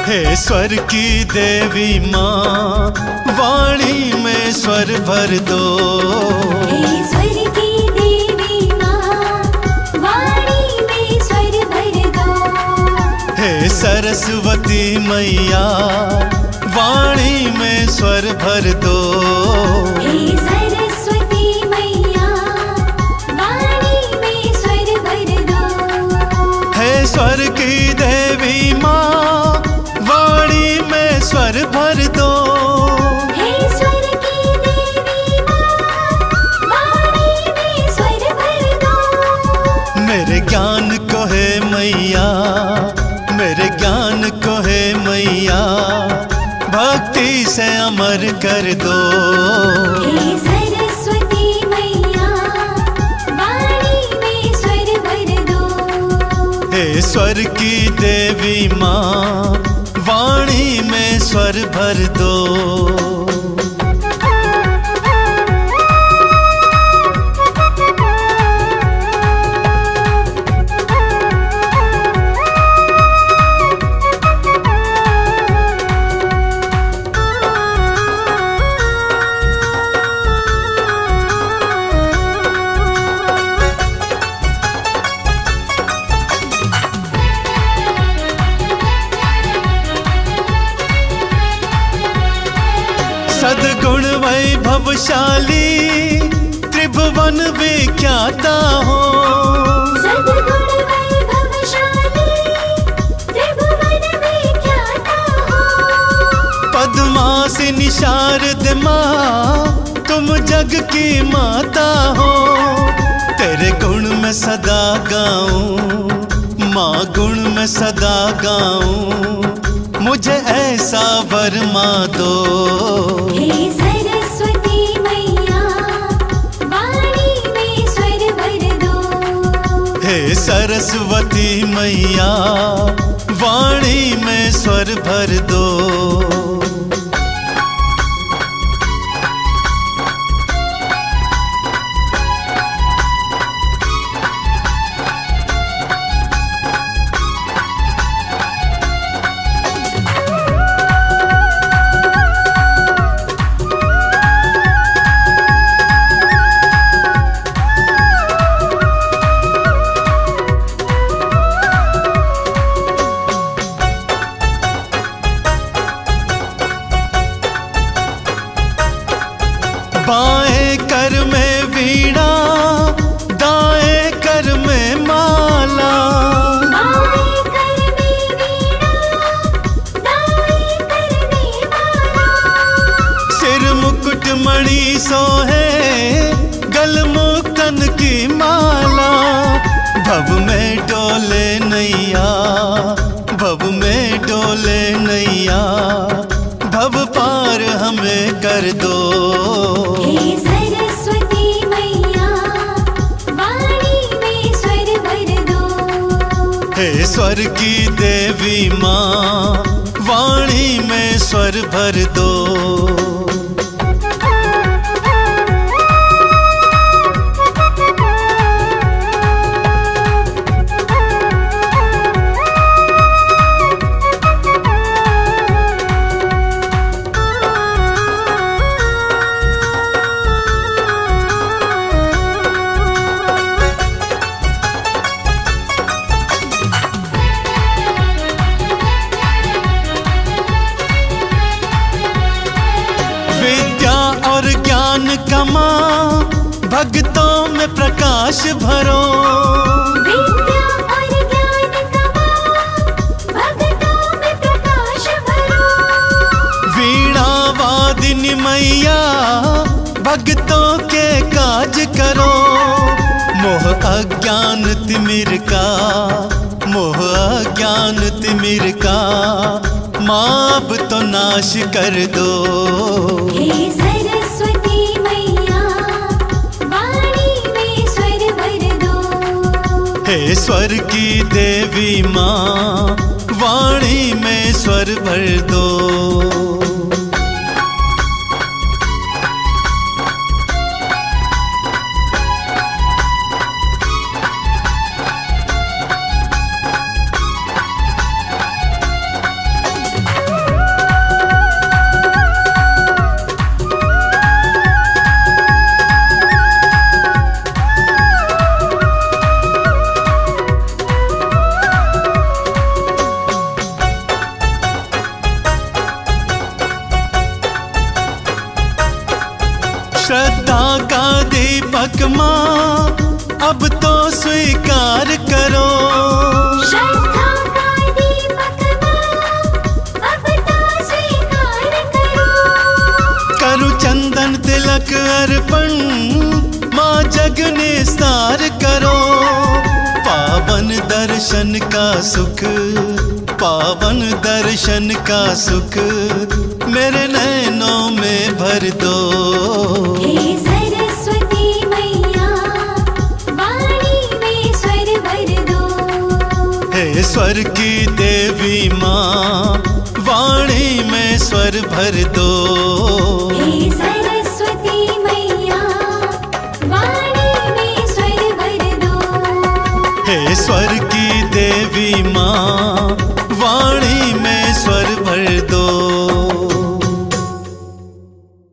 हे स्वर की देवी माँ, वाणी में स्वर भर दो। हे स्वर की देवी माँ, वाणी में स्वर भर दो। हे सरस्वती मैया, वाणी में स्वर भर दो। हे सरस्वती मैया, वाणी में स्वर भर दो। हे स्वर की देवी माँ, वाणी में स्वर भर दो। हे स्वर की देवी माँ, वाणी में स्वर भर दो। मेरे ज्ञान को है मैया, मेरे ज्ञान को है मैया, भक्ति से अमर कर दो। हे सरस्वती मैया, वाणी में स्वर भर दो। हे स्वर की देवी माँ, वाणी में स्वर भर दो। सद्गुण वैभवशाली, त्रिभुवन विख्याता हो। सद्गुण वैभवशाली, त्रिभुवन विख्याता हो। पद्मासिनी शारद माँ, तुम जग की माता हो। तेरे गुण में सदा गाऊं माँ, गुण में सदा गाऊं, मुझे ऐसा वरमा दो। हे सरस्वती मैया, वाणी में स्वर भर दो। हे सरस्वती मैया, वाणी में स्वर भर दो। बाएं कर में वीणा, दाएं कर में माला। बाएं कर में वीणा, दाएं कर में माला। सिर मुकुट मणि सोहे, गल मुक्तन की माला। भव में डोले नैया, भव में डोले नैया, भव पार हमें कर दो। हे सरस्वती मैया, वाणी में स्वर भर दो। हे स्वर की देवी माँ, वाणी में स्वर भर दो। और ज्ञान कमा, भक्तों में प्रकाश भरो। विद्या और ज्ञान कमा, भक्तों में प्रकाश भरो। वीणा वादिनी मैया, भक्तों के काज करो। मोह अज्ञान तिमिर का, मोह अज्ञान तिमिर का, माँ अब तो नाश कर दो। हे सरस्वती मैया, वाणी में स्वर भर दो। हे स्वर की देवी माँ, वाणी में स्वर भर दो। दीपक माँ अब तो स्वीकार करो। श्रद्धा का दीपक माँ, अब तो स्वीकार करो। करु चंदन तिलक अर्पण माँ जग निस्तार करो। पावन दर्शन का सुख, पावन दर्शन का सुख मेरे नैनों में भर दो। हे सरस्वती मैया, वाणी में स्वर भर दो। हे स्वर की देवी माँ, वाणी में स्वर भर दो। हे